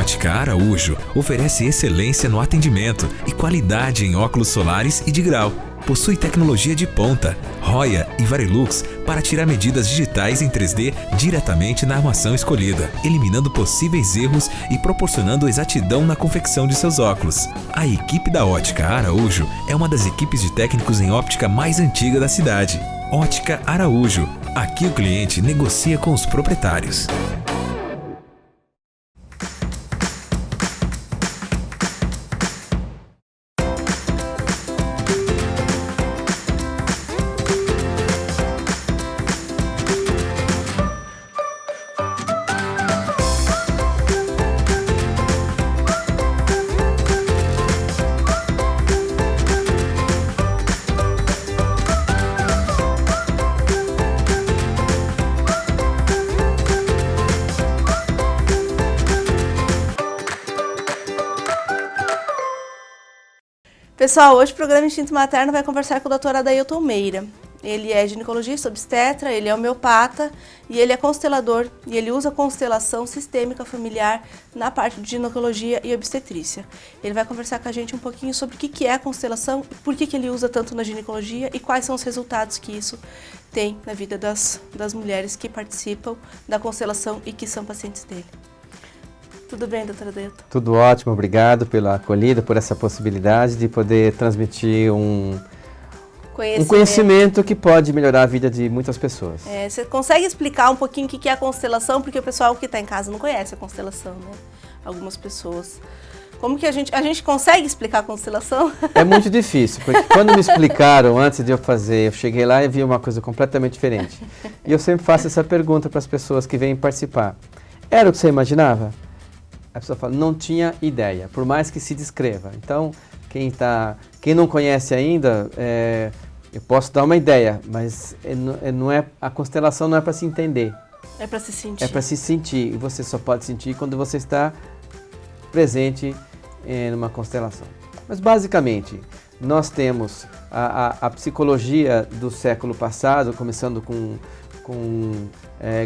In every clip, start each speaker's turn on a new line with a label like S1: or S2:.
S1: Ótica Araújo oferece excelência no atendimento e qualidade em óculos solares e de grau. Possui tecnologia de ponta, Roya e Varilux para tirar medidas digitais em 3D diretamente na armação escolhida, eliminando possíveis erros e proporcionando exatidão na confecção de seus óculos. A equipe da Ótica Araújo é uma das equipes de técnicos em óptica mais antiga da cidade. Ótica Araújo. Aqui o cliente negocia com os proprietários.
S2: Pessoal, hoje o programa Instinto Materno vai conversar com o Dr. Adailton Meira. Ele é ginecologista, obstetra, ele é homeopata e ele é constelador e ele usa constelação sistêmica familiar na parte de ginecologia e obstetrícia. Ele vai conversar com a gente um pouquinho sobre o que é a constelação, por que ele usa tanto na ginecologia e quais são os resultados que isso tem na vida das mulheres que participam da constelação e que são pacientes dele. Tudo bem, doutora Adailton?
S3: Tudo ótimo, obrigado pela acolhida, por essa possibilidade de poder transmitir um conhecimento que pode melhorar a vida de muitas pessoas.
S2: Você consegue explicar um pouquinho o que é a constelação? Porque o pessoal que está em casa não conhece a constelação, né? Algumas pessoas. Como que a gente consegue explicar a constelação?
S3: É muito difícil, porque quando me explicaram antes de eu fazer, eu cheguei lá e vi uma coisa completamente diferente. E eu sempre faço essa pergunta para as pessoas que vêm participar. Era o que você imaginava? A pessoa fala, não tinha ideia, por mais que se descreva. Então, quem não conhece ainda, eu posso dar uma ideia, mas a constelação não é para se entender.
S2: É para se sentir.
S3: É para se sentir, e você só pode sentir quando você está presente numa constelação. Mas, basicamente, nós temos a psicologia do século passado, começando com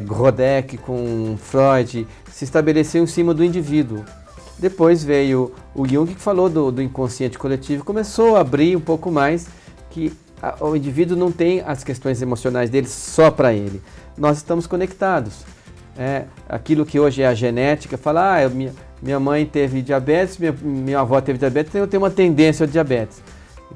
S3: Grodeck, com Freud, se estabeleceu em cima do indivíduo. Depois veio o Jung, que falou do inconsciente coletivo, começou a abrir um pouco mais que o indivíduo não tem as questões emocionais dele só para ele. Nós estamos conectados. Aquilo que hoje é a genética, fala, minha mãe teve diabetes, minha avó teve diabetes, então eu tenho uma tendência ao diabetes.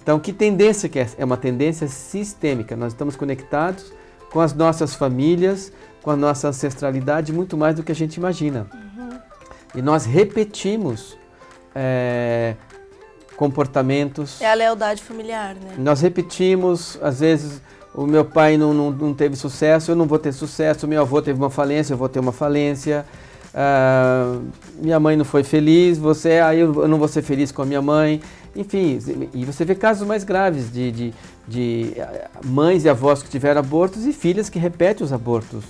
S3: Então, que tendência que é? É uma tendência sistêmica. Nós estamos conectados com as nossas famílias, com a nossa ancestralidade, muito mais do que a gente imagina. Uhum. E nós repetimos comportamentos.
S2: É a lealdade familiar, né?
S3: Nós repetimos, às vezes, o meu pai não teve sucesso, eu não vou ter sucesso, o meu avô teve uma falência, eu vou ter uma falência, minha mãe não foi feliz, aí eu não vou ser feliz com a minha mãe. Enfim, e você vê casos mais graves de mães e avós que tiveram abortos e filhas que repetem os abortos.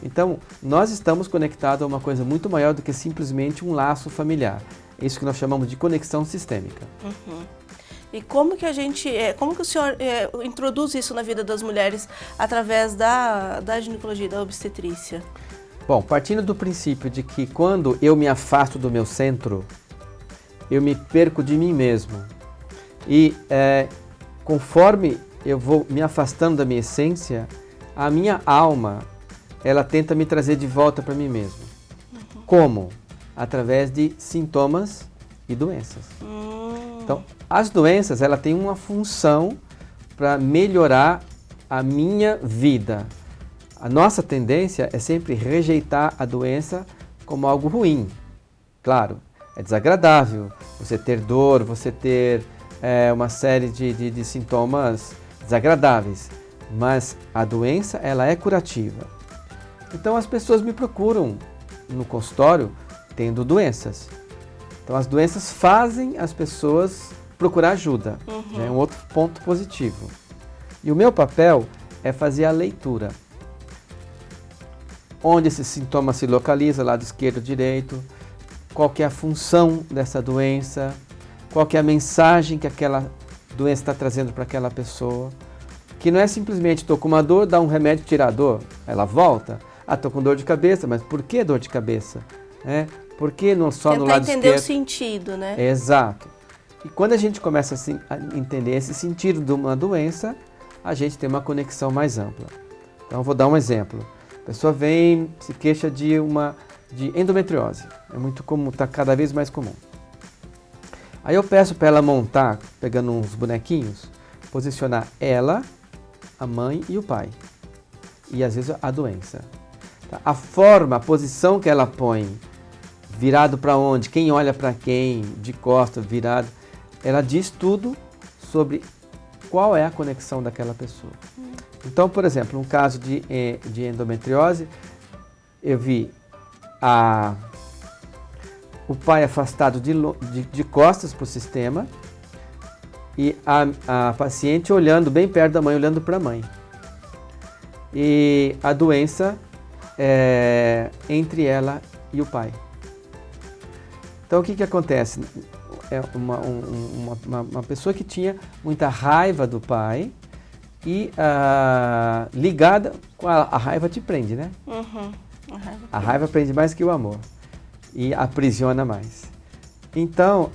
S3: Então, nós estamos conectados a uma coisa muito maior do que simplesmente um laço familiar. É isso que nós chamamos de conexão sistêmica.
S2: Uhum. E como que o senhor introduz isso na vida das mulheres através da ginecologia, da obstetrícia?
S3: Bom, partindo do princípio de que quando eu me afasto do meu centro, eu me perco de mim mesmo. E conforme eu vou me afastando da minha essência, a minha alma, ela tenta me trazer de volta para mim mesmo. Uhum. Como? Através de sintomas e doenças. Então, as doenças, ela tem uma função para melhorar a minha vida. A nossa tendência é sempre rejeitar a doença como algo ruim. Claro, é desagradável você ter dor, você ter uma série de sintomas desagradáveis, mas a doença, ela é curativa. Então as pessoas me procuram no consultório tendo doenças. Então as doenças fazem as pessoas procurar ajuda. Uhum. Já é um outro ponto positivo. E o meu papel é fazer a leitura. Onde esse sintoma se localiza, lado esquerdo, direito, qual que é a função dessa doença, qual que é a mensagem que aquela doença está trazendo para aquela pessoa. Que não é simplesmente estou com uma dor, dá um remédio, tira a dor, ela volta. Estou com dor de cabeça, mas por que dor de cabeça? Por que não só no
S2: Tentar
S3: lado
S2: entender
S3: esquerdo?
S2: o sentido, né?
S3: Exato. E quando a gente começa a entender esse sentido de uma doença, a gente tem uma conexão mais ampla. Então, eu vou dar um exemplo. A pessoa vem, se queixa de endometriose. É muito comum, está cada vez mais comum. Aí eu peço para ela montar, pegando uns bonequinhos, posicionar ela, a mãe e o pai. E às vezes a doença. Tá? A forma, a posição que ela põe, virado para onde, quem olha para quem, de costas, virado, ela diz tudo sobre qual é a conexão daquela pessoa. Então, por exemplo, um caso de endometriose, eu vi o pai afastado de costas para o sistema e a paciente olhando bem perto da mãe, olhando para a mãe. E a doença entre ela e o pai. Então, o que acontece? É uma pessoa que tinha muita raiva do pai e ligada com a raiva te prende, né?
S2: Uhum.
S3: A raiva prende mais que o amor e aprisiona mais. Então,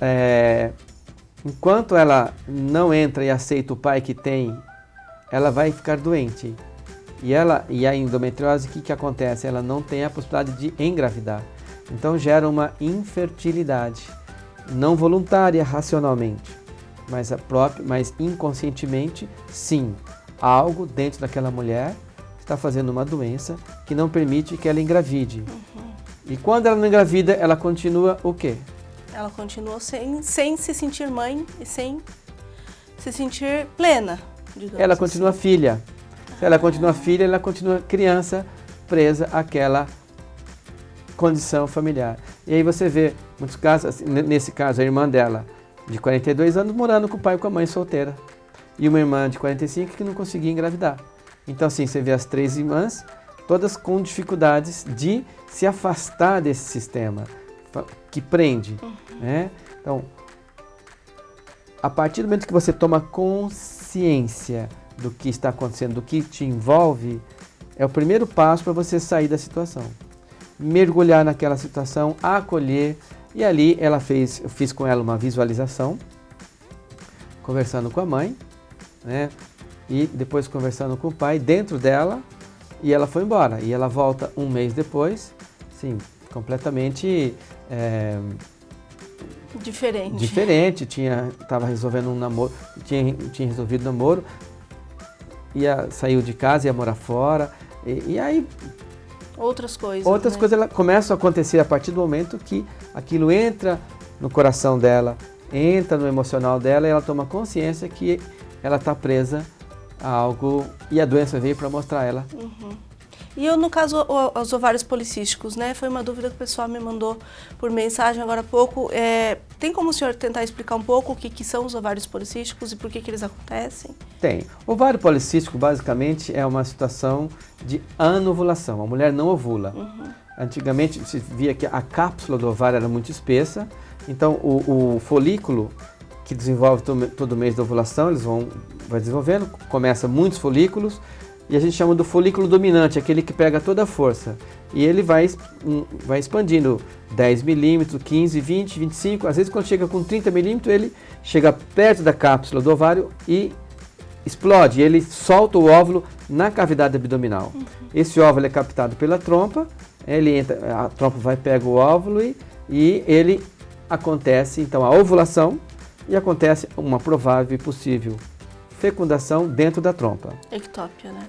S3: enquanto ela não entra e aceita o pai que tem, ela vai ficar doente. E a endometriose, o que acontece? Ela não tem a possibilidade de engravidar. Então gera uma infertilidade, não voluntária racionalmente, mas inconscientemente, sim. Algo dentro daquela mulher está fazendo uma doença que não permite que ela engravide.
S2: Uhum.
S3: E quando ela não engravida, ela continua o quê?
S2: Ela continua sem se sentir mãe e sem se sentir plena, digamos
S3: Ela
S2: assim.
S3: continua filha. Se ela continua filha, ela continua criança presa àquela condição familiar. E aí você vê, muitos casos, nesse caso, a irmã dela, de 42 anos, morando com o pai e com a mãe solteira. E uma irmã de 45 que não conseguia engravidar. Então, assim, você vê as três irmãs, todas com dificuldades de se afastar desse sistema que prende. Né? Então, a partir do momento que você toma consciência do que está acontecendo, do que te envolve, é o primeiro passo para você sair da situação. Mergulhar naquela situação, acolher, e ali eu fiz com ela uma visualização, conversando com a mãe, né? E depois conversando com o pai dentro dela, e ela foi embora. E ela volta um mês depois, sim, completamente diferente. Estava resolvendo um namoro, tinha resolvido o namoro, saiu de casa, ia morar fora, e aí
S2: outras coisas
S3: começam a acontecer a partir do momento que aquilo entra no coração dela, entra no emocional dela, e ela toma consciência que ela está presa a algo, e a doença veio para mostrar ela.
S2: Uhum. E eu, no caso, os ovários policísticos, né? Foi uma dúvida que o pessoal me mandou por mensagem agora há pouco. Tem como o senhor tentar explicar um pouco o que são os ovários policísticos e por que eles acontecem?
S3: Tem. O ovário policístico, basicamente, é uma situação de anovulação. A mulher não ovula.
S2: Uhum.
S3: Antigamente, se via que a cápsula do ovário era muito espessa, então o folículo, que desenvolve todo mês da ovulação, vai desenvolvendo, começa muitos folículos, e a gente chama do folículo dominante, aquele que pega toda a força. E ele vai expandindo 10 milímetros, 15, 20, 25, às vezes quando chega com 30 milímetros, ele chega perto da cápsula do ovário e explode, ele solta o óvulo na cavidade abdominal. Uhum. Esse óvulo é captado pela trompa, a trompa pega o óvulo e ele acontece, então, a ovulação, e acontece uma provável e possível fecundação dentro da trompa.
S2: Ectópia, né?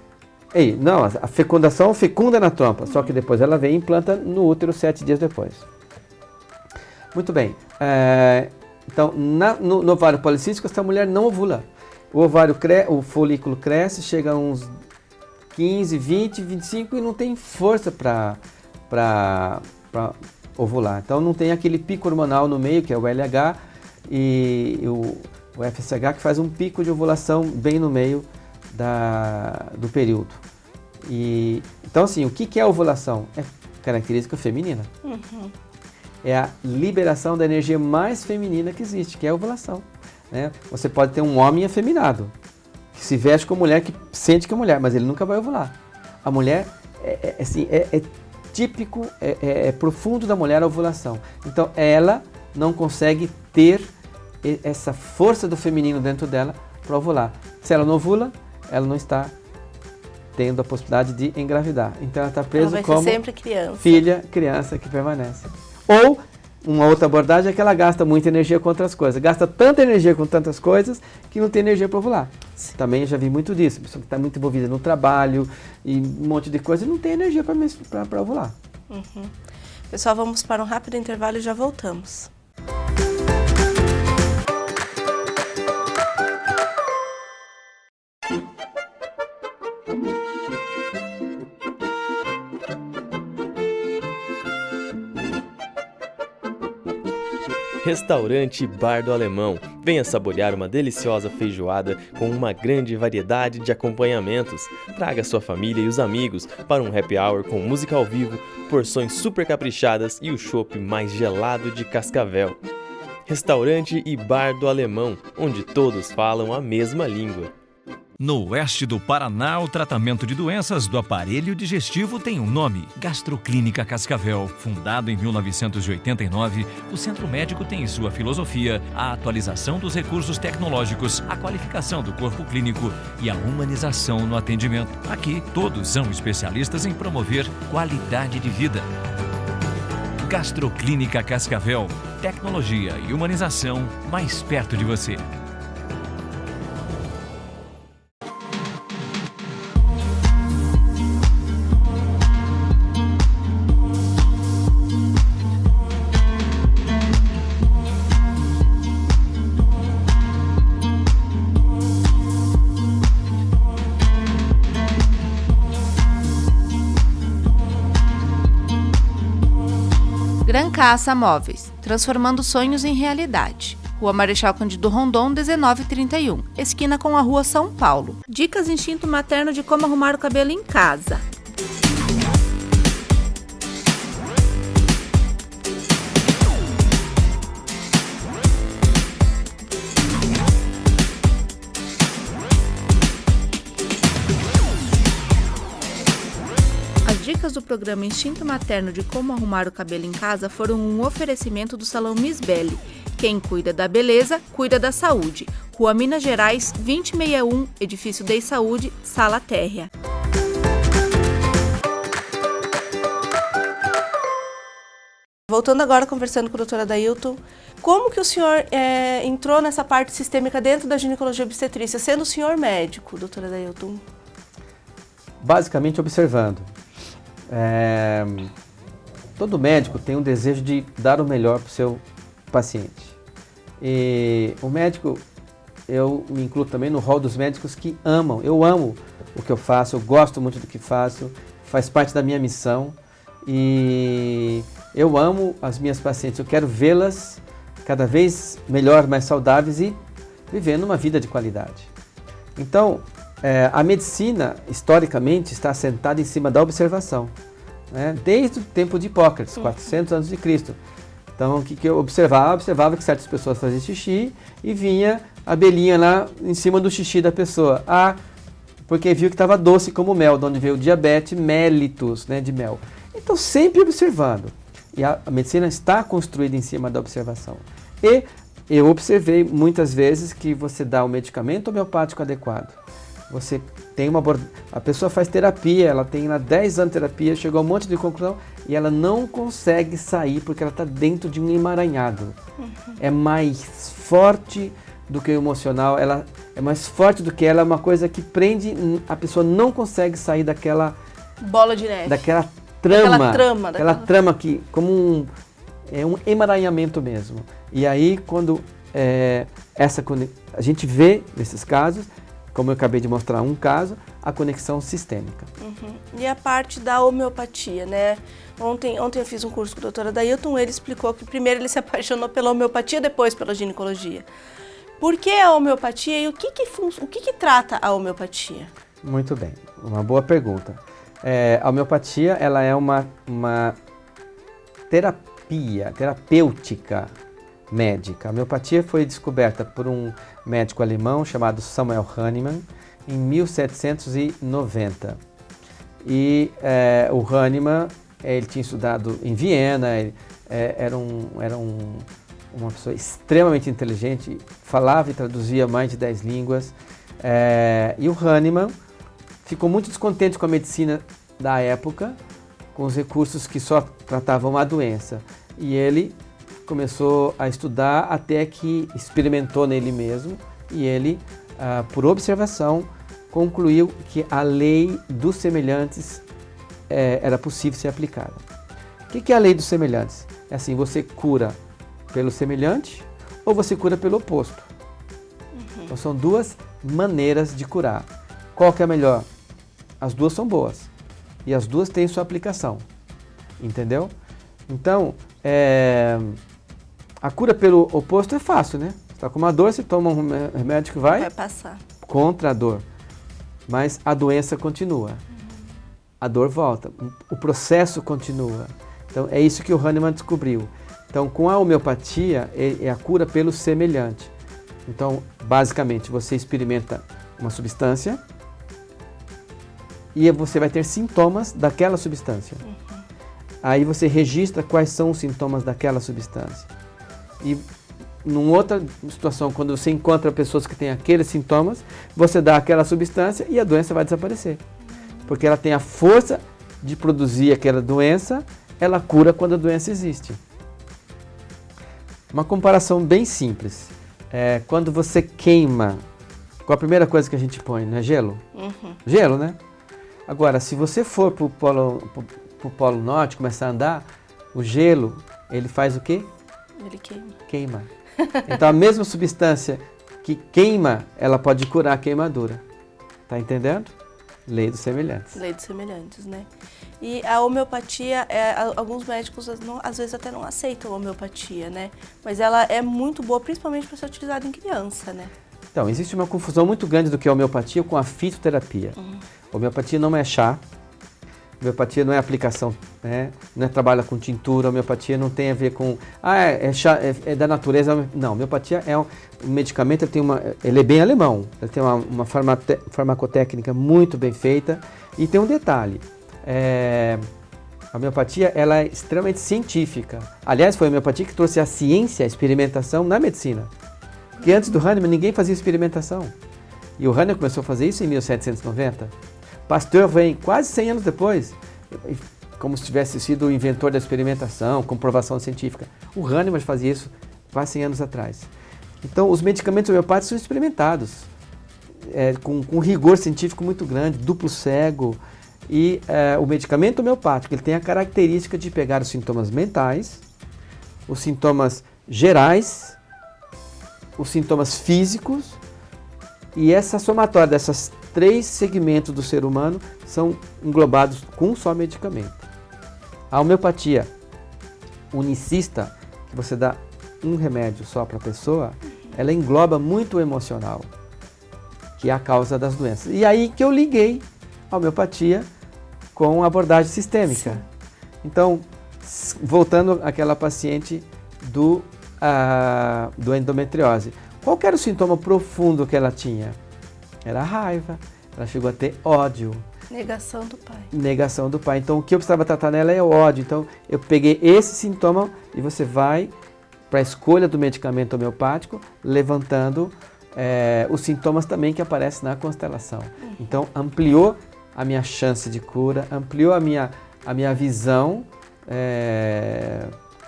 S3: Não, a fecundação fecunda na trompa, só que depois ela vem e implanta no útero 7 dias depois. Muito bem. Então, no ovário policístico, essa mulher não ovula. O folículo cresce, chega a uns 15, 20, 25 e não tem força para ovular. Então, não tem aquele pico hormonal no meio, que é o LH, e o FSH, que faz um pico de ovulação bem no meio do período. Então, assim, o que é a ovulação? É característica feminina.
S2: Uhum.
S3: É a liberação da energia mais feminina que existe, que é a ovulação. Né? Você pode ter um homem afeminado, que se veste como mulher, que sente que é mulher, mas ele nunca vai ovular. A mulher, típico, é profundo da mulher a ovulação. Então ela não consegue ter essa força do feminino dentro dela para ovular. Se ela não ovula, ela não está tendo a possibilidade de engravidar. Então ela está presa como
S2: sempre criança.
S3: Filha, criança que permanece. Ou uma outra abordagem é que ela gasta muita energia com outras coisas. Gasta tanta energia com tantas coisas que não tem energia para ovular. Sim. Também eu já vi muito disso. A pessoa que está muito envolvida no trabalho e um monte de coisa e não tem energia para ovular.
S2: Uhum. Pessoal, vamos para um rápido intervalo e já voltamos.
S4: Restaurante Bar do Alemão. Venha saborear uma deliciosa feijoada com uma grande variedade de acompanhamentos. Traga sua família e os amigos para um happy hour com música ao vivo, porções super caprichadas e o chopp mais gelado de Cascavel. Restaurante e Bar do Alemão, onde todos falam a mesma língua.
S5: No oeste do Paraná, o tratamento de doenças do aparelho digestivo tem um nome: Gastroclínica Cascavel. Fundado em 1989, o centro médico tem em sua filosofia a atualização dos recursos tecnológicos, a qualificação do corpo clínico e a humanização no atendimento. Aqui, todos são especialistas em promover qualidade de vida. Gastroclínica Cascavel. Tecnologia e humanização mais perto de você.
S2: Gran Caça Móveis, transformando sonhos em realidade. Rua Marechal Cândido Rondon, 1931, esquina com a Rua São Paulo. Dicas instinto materno de como arrumar o cabelo em casa. As dicas do programa Instinto Materno de como arrumar o cabelo em casa foram um oferecimento do Salão Miss Belly. Quem cuida da beleza, cuida da saúde. Rua Minas Gerais, 2061, Edifício Dei Saúde, Sala Térrea. Voltando agora, conversando com a doutora Adailton, como que o senhor entrou nessa parte sistêmica dentro da ginecologia obstetrícia, sendo o senhor médico, doutora Adailton?
S3: Basicamente observando. Todo médico tem um desejo de dar o melhor para o seu paciente. E o médico, eu me incluo também no rol dos médicos que amam. Eu amo o que eu faço, eu gosto muito do que faço, faz parte da minha missão. E eu amo as minhas pacientes, eu quero vê-las cada vez melhor, mais saudáveis e vivendo uma vida de qualidade. Então, a medicina, historicamente, está assentada em cima da observação, né? Desde o tempo de Hipócrates, 400 anos de Cristo. Então, o que eu observava? Observava que certas pessoas faziam xixi e vinha a abelhinha lá em cima do xixi da pessoa. Porque viu que estava doce como mel, de onde veio o diabetes mellitus, né, de mel. Então, sempre observando. E a medicina está construída em cima da observação. E eu observei muitas vezes que você dá o medicamento homeopático adequado. Você tem a pessoa faz terapia, ela tem lá 10 anos de terapia, chegou a um monte de conclusão e ela não consegue sair porque ela está dentro de um emaranhado. É mais forte do que o emocional, ela é mais forte do que ela, é uma coisa que prende, a pessoa não consegue sair daquela
S2: bola de neve.
S3: Daquela trama que como um emaranhamento mesmo. E aí quando a gente vê nesses casos, como eu acabei de mostrar um caso, a conexão sistêmica.
S2: E a parte da homeopatia, né? Ontem eu fiz um curso com a doutora Adailton, ele explicou que primeiro ele se apaixonou pela homeopatia, depois pela ginecologia. Por que a homeopatia e o que trata a homeopatia?
S3: Muito bem, uma boa pergunta. A homeopatia, ela é uma terapêutica médica. A homeopatia foi descoberta por um médico alemão chamado Samuel Hahnemann em 1790. E o Hahnemann Ele tinha estudado em Viena, era uma pessoa extremamente inteligente, falava e traduzia mais de 10 línguas. E o Hahnemann ficou muito descontente com a medicina da época, com os recursos que só tratavam a doença. E ele começou a estudar até que experimentou nele mesmo e ele, por observação, concluiu que a lei dos semelhantes era possível ser aplicada. O que é a lei dos semelhantes? É assim, você cura pelo semelhante ou você cura pelo oposto. Então são duas maneiras de curar. Qual que é a melhor? As duas são boas e as duas têm sua aplicação, entendeu? Então, a cura pelo oposto é fácil, né? Você está com uma dor, você toma um remédio que vai
S2: passar
S3: contra a dor, mas a doença continua, a dor volta, o processo continua. Então é isso que o Hahnemann descobriu. Então com a homeopatia é a cura pelo semelhante. Então basicamente você experimenta uma substância e você vai ter sintomas daquela substância. Aí você registra quais são os sintomas daquela substância. E numa outra situação, quando você encontra pessoas que têm aqueles sintomas, você dá aquela substância e a doença vai desaparecer. Porque ela tem a força de produzir aquela doença, ela cura quando a doença existe. Uma comparação bem simples. Quando você queima, qual a primeira coisa que a gente põe? Não é gelo? Gelo, né? Agora, se você for para o Polo Norte, começar a andar, o gelo, ele faz o quê?
S2: Ele queima.
S3: Queima. Então a mesma substância que queima, ela pode curar a queimadura. Tá entendendo? Lei dos semelhantes.
S2: Lei dos semelhantes, né? E a homeopatia, alguns médicos às vezes até não aceitam a homeopatia, né? Mas ela é muito boa, principalmente para ser utilizada em criança, né?
S3: Então, existe uma confusão muito grande do que é a homeopatia com a fitoterapia. Homeopatia não é chá, homeopatia não é aplicação, né? Não trabalha com tintura, homeopatia não tem a ver com, chá, é da natureza. Não, homeopatia é um medicamento, ele é bem alemão, ele tem uma farmacotécnica muito bem feita e tem um detalhe, a homeopatia ela é extremamente científica. Aliás, foi a homeopatia que trouxe a ciência, a experimentação na medicina. Porque antes do Hahnemann ninguém fazia experimentação. E o Hahnemann começou a fazer isso em 1790. Pasteur vem quase 100 anos depois, como se tivesse sido o inventor da experimentação, comprovação científica. O Hahnemann fazia isso quase 100 anos atrás. Então, os medicamentos homeopáticos são experimentados, com rigor científico muito grande, duplo cego. E o medicamento homeopático ele tem a característica de pegar os sintomas mentais, os sintomas gerais, os sintomas físicos, e essa somatória dessas 3 segmentos do ser humano são englobados com um só medicamento. A homeopatia unicista, que você dá um remédio só para a pessoa, ela engloba muito o emocional, que é a causa das doenças. E aí que eu liguei a homeopatia com a abordagem sistêmica.
S2: Sim.
S3: Então, voltando àquela paciente do endometriose. Qual que era o sintoma profundo que ela tinha? Era a raiva. Ela chegou a ter ódio.
S2: Negação do pai.
S3: Negação do pai. Então, o que eu precisava tratar nela é o ódio. Então, eu peguei esse sintoma e você vai para a escolha do medicamento homeopático, levantando os sintomas também que aparecem na constelação. Então, ampliou a minha chance de cura, ampliou a minha visão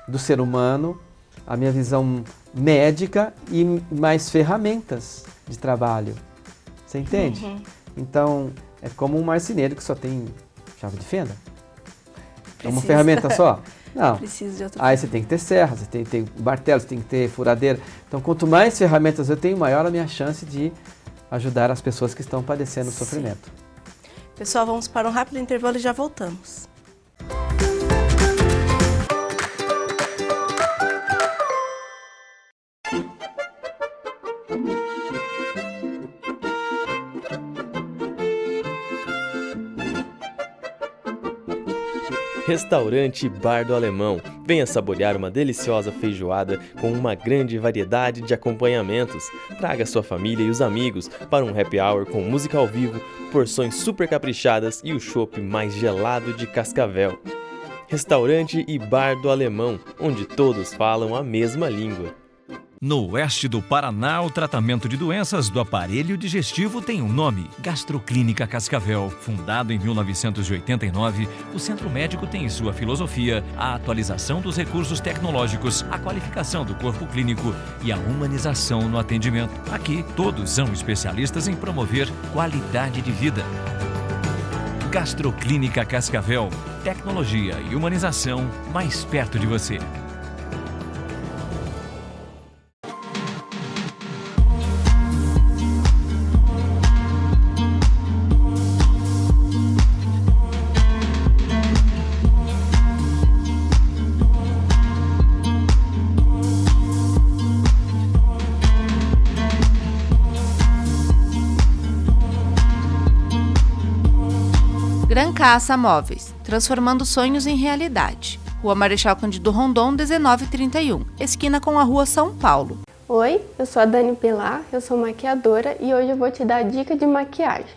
S3: do ser humano, a minha visão médica e mais ferramentas de trabalho. Você entende? Então, é como um marceneiro que só tem chave de fenda. É uma ferramenta só? Não.
S2: Precisa de outra.
S3: Aí você tem que ter serra, você tem que ter martelo, você tem que ter furadeira. Então, quanto mais ferramentas eu tenho, maior a minha chance de ajudar as pessoas que estão padecendo o sofrimento.
S2: Pessoal, vamos para um rápido intervalo e já voltamos.
S4: Restaurante Bar do Alemão. Venha saborear uma deliciosa feijoada com uma grande variedade de acompanhamentos. Traga sua família e os amigos para um happy hour com música ao vivo, porções super caprichadas e o chopp mais gelado de Cascavel. restaurante e bar do Alemão, onde todos falam a mesma língua.
S5: No oeste do Paraná, o tratamento de doenças do aparelho digestivo tem um nome: Gastroclínica Cascavel. Fundado em 1989, o Centro Médico tem em sua filosofia a atualização dos recursos tecnológicos, a qualificação do corpo clínico e a humanização no atendimento. Aqui, todos são especialistas em promover qualidade de vida. Gastroclínica Cascavel. Tecnologia e humanização mais perto de você.
S2: Gran Caça Móveis, transformando sonhos em realidade. Rua Marechal Cândido Rondon, 1931, esquina com a Rua São Paulo.
S6: Oi, eu sou a Dani Pilar, eu sou maquiadora e hoje eu vou te dar dica de maquiagem.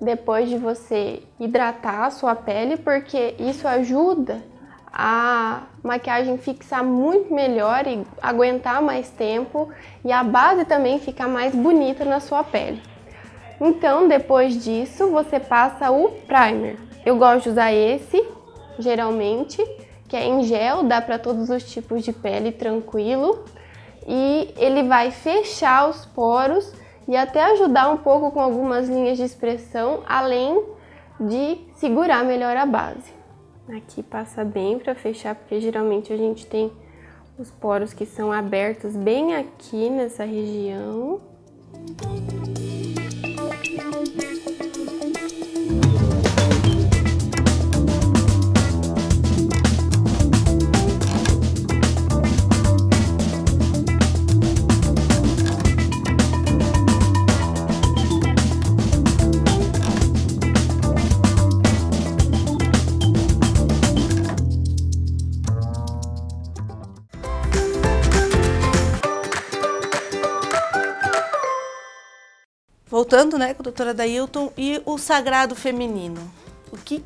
S6: Depois de você hidratar a sua pele, porque isso ajuda a maquiagem fixar muito melhor e aguentar mais tempo e a base também ficar mais bonita na sua pele. Então, depois disso, você passa o primer. Eu gosto de usar esse, geralmente, que é em gel, dá para todos os tipos de pele, tranquilo. E ele vai fechar os poros e até ajudar um pouco com algumas linhas de expressão, além de segurar melhor a base. Aqui passa bem para fechar, porque geralmente a gente tem os poros que são abertos bem aqui nessa região.
S2: Voltando, né, com a doutora Dailton, e o sagrado feminino. O que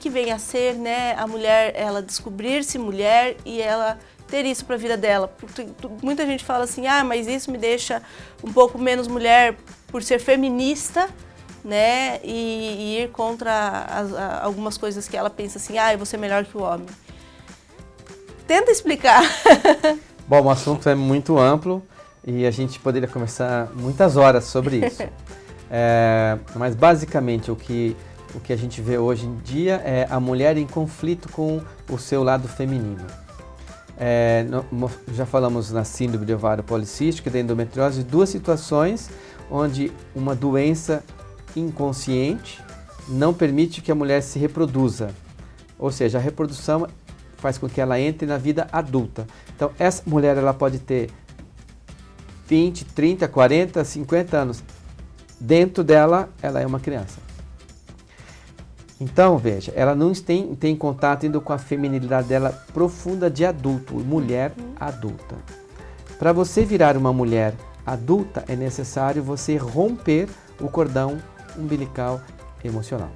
S2: vem a ser, né, a mulher, ela descobrir-se mulher e ela ter isso para a vida dela? Porque muita gente fala assim, mas isso me deixa um pouco menos mulher por ser feminista, né, e ir contra algumas coisas que ela pensa assim, eu vou ser melhor que o homem. Tenta explicar.
S3: Bom, o assunto é muito amplo e a gente poderia conversar muitas horas sobre isso. Mas basicamente o que a gente vê hoje em dia é a mulher em conflito com o seu lado feminino. Já falamos na síndrome de ovário policístico e da endometriose, duas situações onde uma doença inconsciente não permite que a mulher se reproduza. Ou seja, a reprodução faz com que ela entre na vida adulta. Então, essa mulher ela pode ter 20, 30, 40, 50 anos. Dentro dela, ela é uma criança. Então, veja, ela não tem contato ainda com a feminilidade dela profunda de adulto, mulher adulta. Para você virar uma mulher adulta, é necessário você romper o cordão umbilical emocional.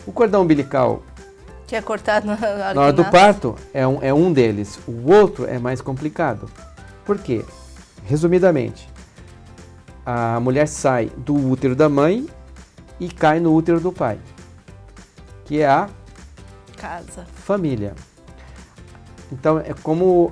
S3: O cordão umbilical,
S2: que é cortado na
S3: hora do parto, é um deles. O outro é mais complicado. Por quê? Resumidamente, a mulher sai do útero da mãe e cai no útero do pai, que é a
S2: casa,
S3: família. Então, é como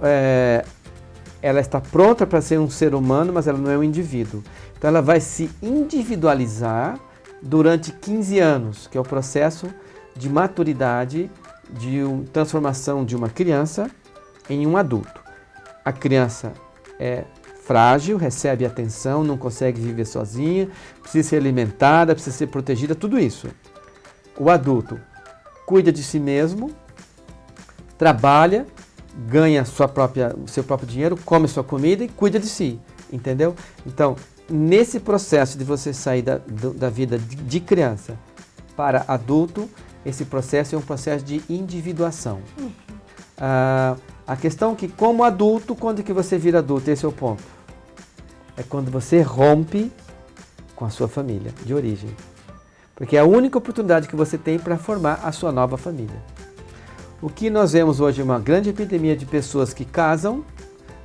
S3: ela está pronta para ser um ser humano, mas ela não é um indivíduo. Então, ela vai se individualizar durante 15 anos, que é o processo de maturidade, de transformação de uma criança em um adulto. A criança é frágil, recebe atenção, não consegue viver sozinha, precisa ser alimentada, precisa ser protegida, tudo isso. O adulto cuida de si mesmo, trabalha, ganha o seu próprio dinheiro, come sua comida e cuida de si, entendeu? Então, nesse processo de você sair da vida de criança para adulto, esse processo é um processo de individuação. A questão é que, como adulto, quando que você vira adulto? Esse é o ponto. É quando você rompe com a sua família de origem. Porque é a única oportunidade que você tem para formar a sua nova família. O que nós vemos hoje é uma grande epidemia de pessoas que casam,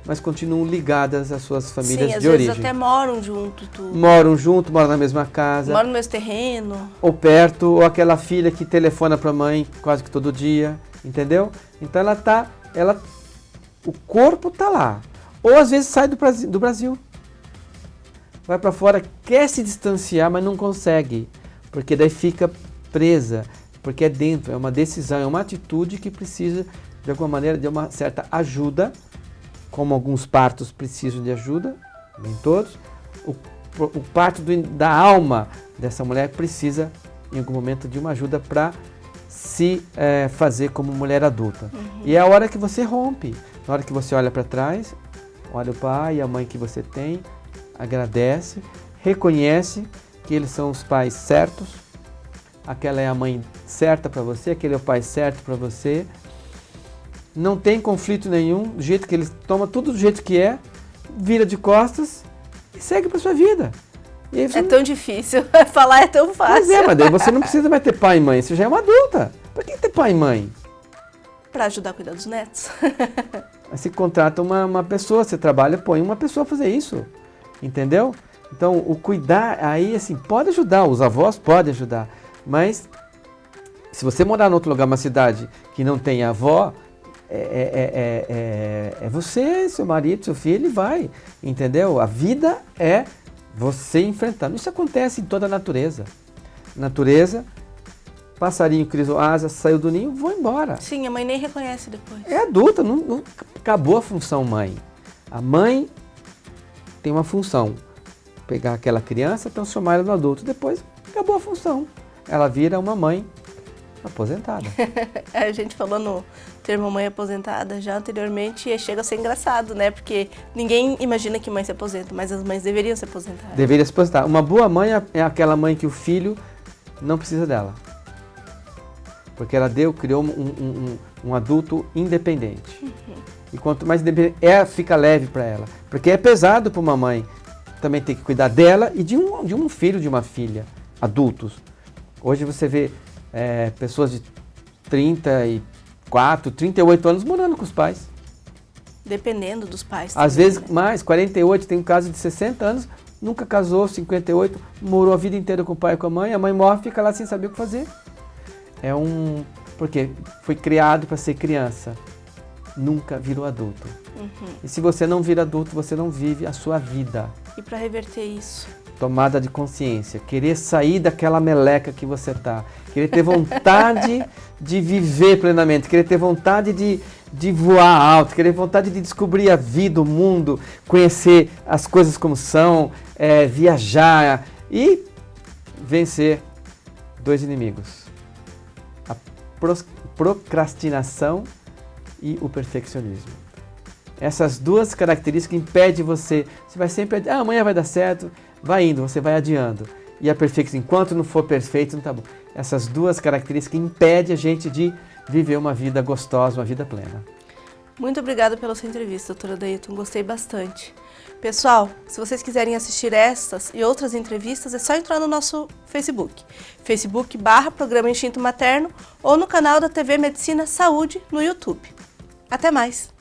S3: mas continuam ligadas às suas famílias
S2: Sim, às
S3: de
S2: vezes
S3: origem.
S2: até moram junto, tudo.
S3: Moram junto, moram na mesma casa,
S2: Moram no mesmo terreno.
S3: ou perto, ou aquela filha que telefona para a mãe quase que todo dia, entendeu? Então o corpo tá lá. Ou às vezes sai do Brasil. Vai para fora, quer se distanciar, mas não consegue, porque daí fica presa, porque é dentro, é uma decisão, é uma atitude que precisa, de alguma maneira, de uma certa ajuda, como alguns partos precisam de ajuda, nem todos. O parto da alma dessa mulher precisa, em algum momento, de uma ajuda para se fazer como mulher adulta. E é a hora que você rompe, na hora que você olha para trás, olha o pai e a mãe que você tem, agradece, reconhece que eles são os pais certos, aquela é a mãe certa para você, aquele é o pai certo para você. Não tem conflito nenhum, do jeito que eles tomam tudo do jeito que é, vira de costas e segue para sua vida. E aí você
S2: Tão difícil, falar é tão fácil.
S3: Mas mas daí você não precisa mais ter pai e mãe, você já é uma adulta. Para que ter pai e mãe?
S2: Para ajudar a cuidar dos netos.
S3: Aí você contrata uma pessoa, você trabalha, põe uma pessoa a fazer isso, entendeu? Então, o cuidar, aí assim, pode ajudar, os avós podem ajudar, mas se você morar em outro lugar, uma cidade que não tem avó, é você, seu marido, seu filho, ele vai, entendeu? A vida é você enfrentando. Isso acontece em toda a natureza. Natureza, passarinho crisou asas, saiu do ninho, vou embora.
S2: Sim, a mãe nem reconhece depois.
S3: É adulta, não acabou a função mãe. A mãe tem uma função, pegar aquela criança, transformar ela no adulto, depois acabou a função. Ela vira uma mãe aposentada.
S2: A gente falou no termo mãe aposentada já anteriormente e chega a ser engraçado, né? Porque ninguém imagina que mãe se aposenta, mas as mães deveriam se aposentar.
S3: Deveria se aposentar. Uma boa mãe é aquela mãe que o filho não precisa dela. Porque ela criou um adulto independente. E quanto mais independente, fica leve para ela. Porque é pesado para uma mãe também ter que cuidar dela e de um filho, de uma filha, adultos. Hoje você vê pessoas de 34, 38 anos morando com os pais.
S2: Dependendo dos pais.
S3: Às
S2: também,
S3: vezes
S2: né?
S3: mais, 48, tem um caso de 60 anos, nunca casou, 58, morou a vida inteira com o pai e com a mãe morre, fica lá sem saber o que fazer. Porque foi criado para ser criança, nunca virou adulto. E se você não vira adulto, você não vive a sua vida.
S2: E para reverter isso?
S3: Tomada de consciência, querer sair daquela meleca que você está, querer ter vontade de viver plenamente, querer ter vontade de voar alto, querer vontade de descobrir a vida, o mundo, conhecer as coisas como são, viajar e vencer dois inimigos. A procrastinação e o perfeccionismo. Essas duas características impedem você vai sempre, amanhã vai dar certo, vai indo, você vai adiando. E a perfeição, enquanto não for perfeito, não tá bom. Essas duas características impedem a gente de viver uma vida gostosa, uma vida plena.
S2: Muito obrigada pela sua entrevista, doutora Dailton, gostei bastante. Pessoal, se vocês quiserem assistir estas e outras entrevistas, é só entrar no nosso Facebook, Facebook/Programa Instinto Materno ou no canal da TV Medicina Saúde no YouTube. Até mais!